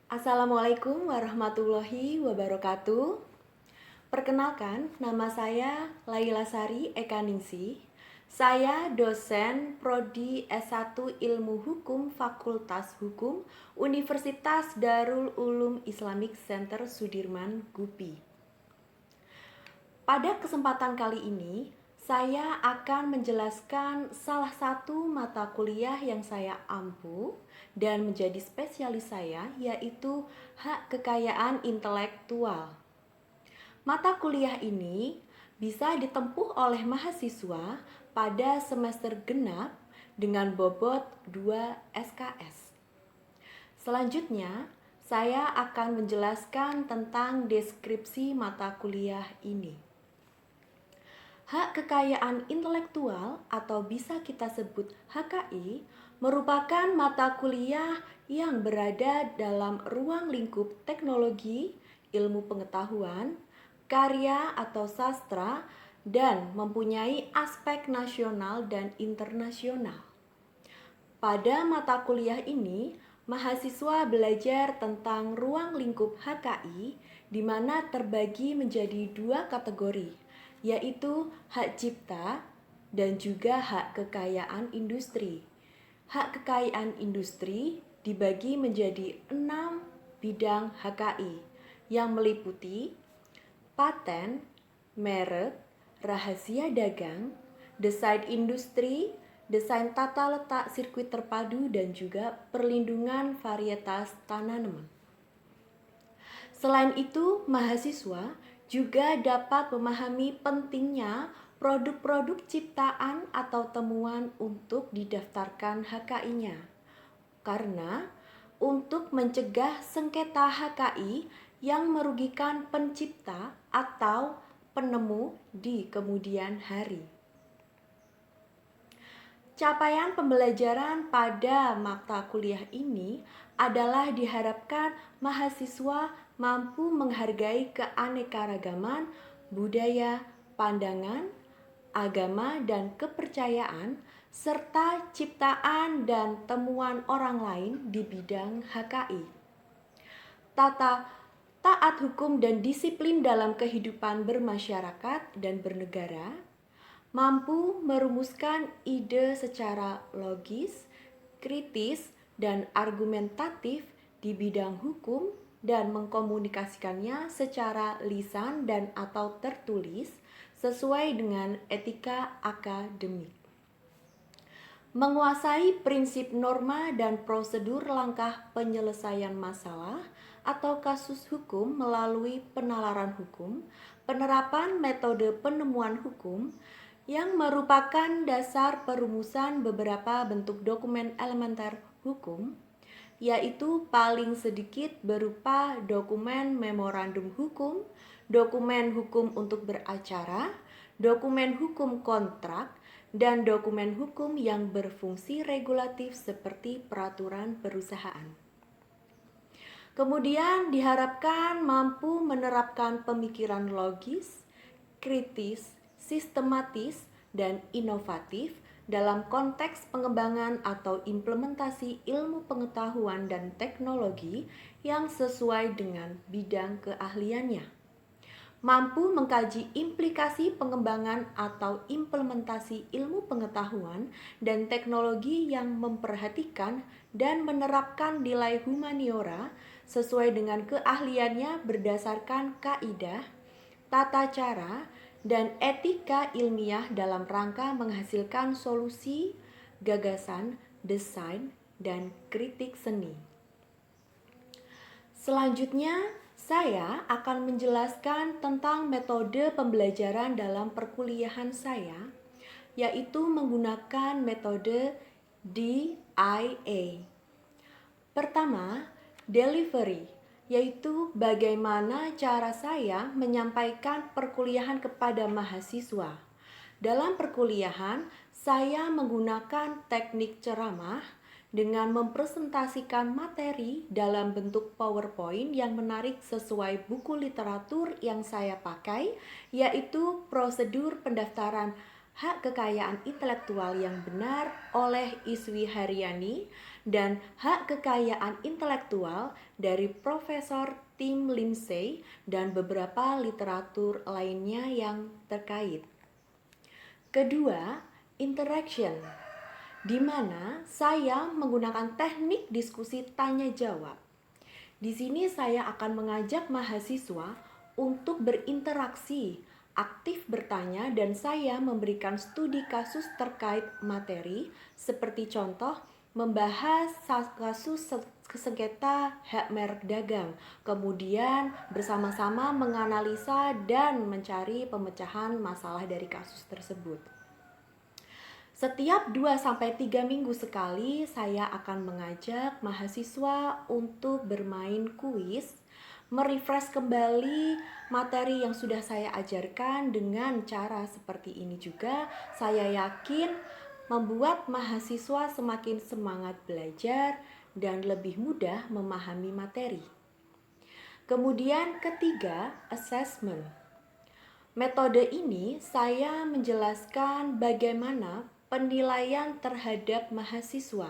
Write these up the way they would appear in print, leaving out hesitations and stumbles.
Assalamualaikum warahmatullahi wabarakatuh. Perkenalkan, nama saya Laila Sari Ekaningsih. Saya dosen Prodi S1 Ilmu Hukum Fakultas Hukum Universitas Darul Ulum Islamic Center Sudirman, GUPI. Pada kesempatan kali ini, saya akan menjelaskan salah satu mata kuliah yang saya ampu dan menjadi spesialis saya, yaitu hak kekayaan intelektual. Mata kuliah ini bisa ditempuh oleh mahasiswa pada semester genap dengan bobot 2 SKS. Selanjutnya, saya akan menjelaskan tentang deskripsi mata kuliah ini. Hak kekayaan intelektual atau bisa kita sebut HKI merupakan mata kuliah yang berada dalam ruang lingkup teknologi, ilmu pengetahuan, karya atau sastra, dan mempunyai aspek nasional dan internasional. Pada mata kuliah ini, mahasiswa belajar tentang ruang lingkup HKI di mana terbagi menjadi dua kategori, yaitu hak cipta dan juga hak kekayaan industri. Hak kekayaan industri dibagi menjadi 6 bidang HKI yang meliputi paten, merek, rahasia dagang, desain industri, desain tata letak sirkuit terpadu, dan juga perlindungan varietas tanaman. Selain itu, mahasiswa juga dapat memahami pentingnya produk-produk ciptaan atau temuan untuk didaftarkan HKI-nya. Karena untuk mencegah sengketa HKI yang merugikan pencipta atau penemu di kemudian hari. Capaian pembelajaran pada mata kuliah ini adalah diharapkan mahasiswa mampu menghargai keanekaragaman budaya, pandangan, agama, dan kepercayaan, serta ciptaan dan temuan orang lain di bidang HKI. Taat hukum dan disiplin dalam kehidupan bermasyarakat dan bernegara, mampu merumuskan ide secara logis, kritis, dan argumentatif di bidang hukum dan mengkomunikasikannya secara lisan dan atau tertulis sesuai dengan etika akademik. Menguasai prinsip norma dan prosedur langkah penyelesaian masalah atau kasus hukum melalui penalaran hukum, penerapan metode penemuan hukum, yang merupakan dasar perumusan beberapa bentuk dokumen elementer hukum, yaitu paling sedikit berupa dokumen memorandum hukum, dokumen hukum untuk beracara, dokumen hukum kontrak, dan dokumen hukum yang berfungsi regulatif seperti peraturan perusahaan. Kemudian diharapkan mampu menerapkan pemikiran logis, kritis, sistematis, dan inovatif dalam konteks pengembangan atau implementasi ilmu pengetahuan dan teknologi yang sesuai dengan bidang keahliannya. Mampu mengkaji implikasi pengembangan atau implementasi ilmu pengetahuan dan teknologi yang memperhatikan dan menerapkan nilai humaniora sesuai dengan keahliannya berdasarkan kaidah, tata cara, dan etika ilmiah dalam rangka menghasilkan solusi, gagasan, desain, dan kritik seni. Selanjutnya, saya akan menjelaskan tentang metode pembelajaran dalam perkuliahan saya, yaitu menggunakan metode DIA. Pertama, delivery, yaitu bagaimana cara saya menyampaikan perkuliahan kepada mahasiswa. Dalam perkuliahan, saya menggunakan teknik ceramah dengan mempresentasikan materi dalam bentuk PowerPoint yang menarik sesuai buku literatur yang saya pakai, yaitu Prosedur Pendaftaran Hak Kekayaan Intelektual yang Benar oleh Iswi Haryani dan hak kekayaan intelektual dari Profesor Tim Lindsay dan beberapa literatur lainnya yang terkait. Kedua, interaction, di mana saya menggunakan teknik diskusi tanya jawab. Di sini saya akan mengajak mahasiswa untuk berinteraksi, aktif bertanya, dan saya memberikan studi kasus terkait materi, seperti contoh membahas kasus sengketa hak merek dagang, kemudian bersama-sama menganalisa dan mencari pemecahan masalah dari kasus tersebut. Setiap 2-3 minggu sekali saya akan mengajak mahasiswa untuk bermain kuis, merefresh kembali materi yang sudah saya ajarkan. Dengan cara seperti ini juga saya yakin membuat mahasiswa semakin semangat belajar dan lebih mudah memahami materi. Kemudian ketiga, assessment. Metode ini saya menjelaskan bagaimana penilaian terhadap mahasiswa.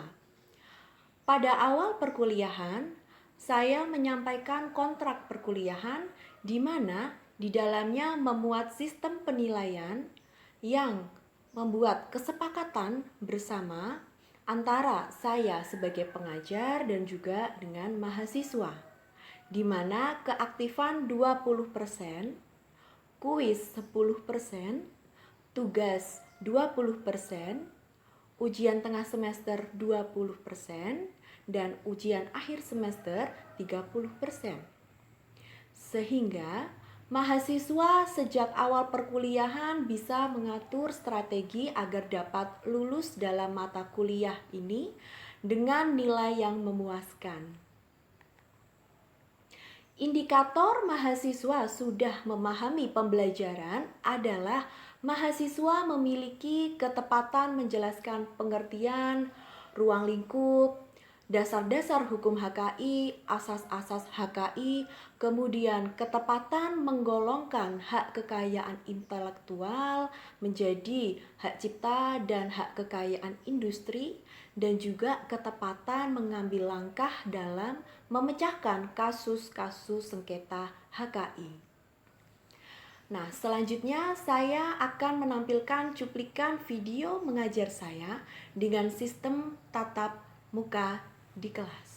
Pada awal perkuliahan, saya menyampaikan kontrak perkuliahan di mana di dalamnya memuat sistem penilaian yang membuat kesepakatan bersama antara saya sebagai pengajar dan juga dengan mahasiswa, di mana keaktifan 20%, kuis 10%, tugas 20%, ujian tengah semester 20%, dan ujian akhir semester 30%. Sehingga mahasiswa sejak awal perkuliahan bisa mengatur strategi agar dapat lulus dalam mata kuliah ini dengan nilai yang memuaskan. Indikator mahasiswa sudah memahami pembelajaran adalah mahasiswa memiliki ketepatan menjelaskan pengertian, ruang lingkup, dasar-dasar hukum HKI, asas-asas HKI, kemudian ketepatan menggolongkan hak kekayaan intelektual menjadi hak cipta dan hak kekayaan industri, dan juga ketepatan mengambil langkah dalam memecahkan kasus-kasus sengketa HKI. Nah, selanjutnya saya akan menampilkan cuplikan video mengajar saya dengan sistem tatap muka di kelas.